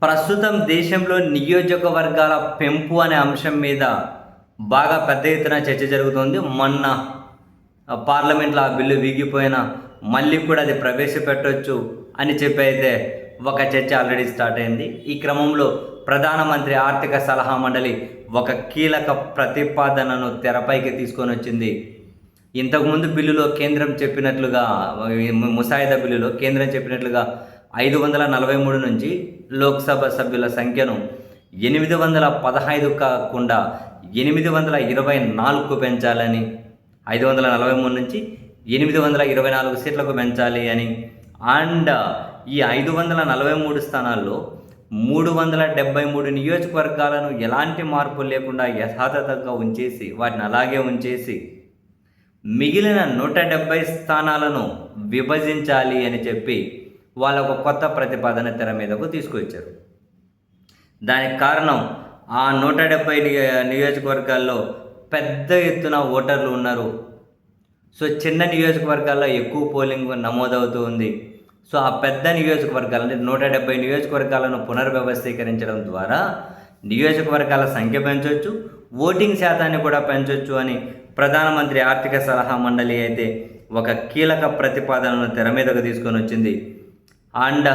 ప్రస్తుతం దేశంలో నియోజకవర్గాల పెంపు అనే అంశం మీద బాగా పెద్ద ఎత్తున చర్చ జరుగుతోంది. మొన్న పార్లమెంట్లో ఆ బిల్లు వీగిపోయినా మళ్ళీ కూడా అది ప్రవేశపెట్టొచ్చు అని చెప్పి అయితే ఒక చర్చ ఆల్రెడీ స్టార్ట్ అయింది. ఈ క్రమంలో ప్రధానమంత్రి ఆర్థిక సలహా మండలి ఒక కీలక ప్రతిపాదనను తెరపైకి తీసుకొని వచ్చింది. ఇంతకుముందు బిల్లులో కేంద్రం చెప్పినట్లుగా, ముసాయిదా బిల్లులో కేంద్రం చెప్పినట్లుగా 543 నుంచి లోక్సభ సభ్యుల సంఖ్యను 815 కాకుండా 824కు పెంచాలని, 543 నుంచి 824 సీట్లకు పెంచాలి అని, అండ్ ఈ 543 స్థానాల్లో 373 నియోజకవర్గాలను ఎలాంటి మార్పు లేకుండా యథాతథంగా ఉంచేసి, వాటిని అలాగే ఉంచేసి మిగిలిన 170 స్థానాలను విభజించాలి అని చెప్పి వాళ్ళ ఒక కొత్త ప్రతిపాదన తెర మీదకు తీసుకొచ్చారు. దానికి కారణం ఆ 170 నియోజకవర్గాల్లో పెద్ద ఎత్తున ఓటర్లు ఉన్నారు. సో చిన్న నియోజకవర్గాల్లో ఎక్కువ పోలింగ్ నమోదవుతూ ఉంది. సో ఆ పెద్ద నియోజకవర్గాలు అంటే 170 నియోజకవర్గాలను పునర్వ్యవస్థీకరించడం ద్వారా నియోజకవర్గాల సంఖ్య పెంచవచ్చు, ఓటింగ్ శాతాన్ని కూడా పెంచవచ్చు అని ప్రధానమంత్రి ఆర్థిక సలహా మండలి అయితే ఒక కీలక ప్రతిపాదనను తెర మీదకు తీసుకొని వచ్చింది. అండ్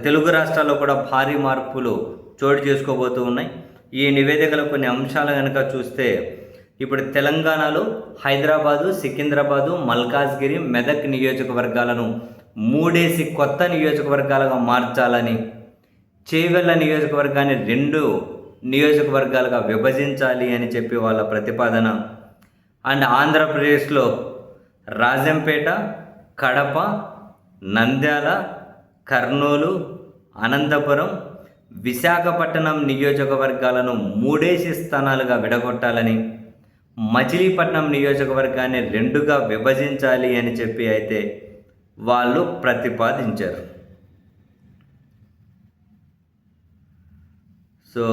తెలుగు రాష్ట్రాల్లో కూడా భారీ మార్పులు చోటు చేసుకోబోతూ ఉన్నాయి. ఈ నివేదికలో కొన్ని అంశాలు కనుక చూస్తే, ఇప్పుడు తెలంగాణలో హైదరాబాదు, సికింద్రాబాదు, మల్కాజ్గిరి, మెదక్ నియోజకవర్గాలను 3 కొత్త నియోజకవర్గాలుగా మార్చాలని, చేవెళ్ళ నియోజకవర్గాన్ని 2 నియోజకవర్గాలుగా విభజించాలి అని చెప్పి వాళ్ళ ప్రతిపాదన. అండ్ ఆంధ్రప్రదేశ్లో రాజంపేట, కడప, నంద్యాల, కర్నూలు, అనంతపురం, విశాఖపట్నం నియోజకవర్గాలను 3 స్థానాలుగా విడగొట్టాలని, మచిలీపట్నం నియోజకవర్గాన్ని 2గా విభజించాలి అని చెప్పి అయితే వాళ్ళు ప్రతిపాదించారు. సో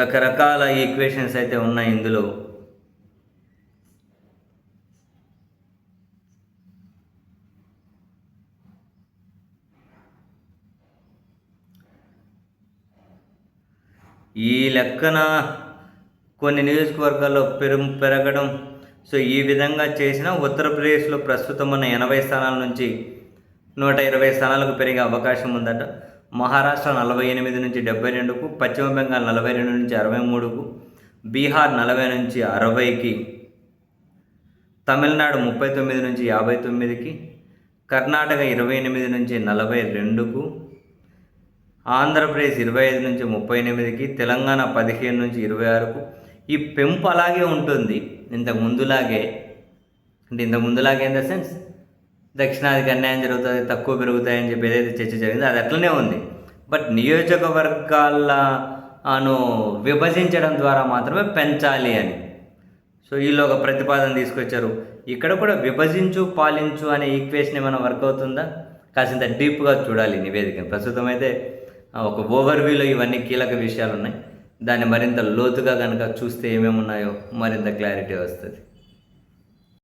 రకరకాల ఈక్వేషన్స్ అయితే ఉన్నాయి ఇందులో. ఈ లెక్కన కొన్ని నియోజకవర్గాల్లో పెరగడం. సో ఈ విధంగా చేసిన ఉత్తరప్రదేశ్లో ప్రస్తుతం ఉన్న 80 స్థానాల నుంచి 120 స్థానాలకు పెరిగే అవకాశం ఉందట. మహారాష్ట్ర 48 నుంచి 72కు, పశ్చిమ బెంగాల్ 42 నుంచి 63కు, బీహార్ 40 నుంచి 60కి, తమిళనాడు 39 నుంచి 59కి, కర్ణాటక 28 నుంచి 42కు, ఆంధ్రప్రదేశ్ 25 నుంచి 38కి, తెలంగాణ 15 నుంచి 26కు. ఈ పెంపు అలాగే ఉంటుంది ఇంతకు ముందులాగే. అంటే ఇంతకు ముందులాగే ఇన్ ద సెన్స్ దక్షిణాదికి అన్యాయం జరుగుతుంది, తక్కువ పెరుగుతాయని చెప్పి ఏదైతే చర్చ జరిగిందో అది అట్లనే ఉంది. బట్ నియోజకవర్గాలను విభజించడం ద్వారా మాత్రమే పెంచాలి అని. సో వీళ్ళు ఒక ప్రతిపాదన తీసుకొచ్చారు. ఇక్కడ కూడా విభజించు పాలించు అనే ఈక్వేషన్ ఏమైనా వర్క్ అవుతుందా? కాసింత డీప్గా చూడాలి నివేదికను. ప్రస్తుతం అయితే ఒక ఓవర్వ్యూలో ఇవన్నీ కీలక విషయాలు ఉన్నాయి. దాన్ని మరింత లోతుగా కనుక చూస్తే ఏమేమి ఉన్నాయో మరింత క్లారిటీ వస్తుంది.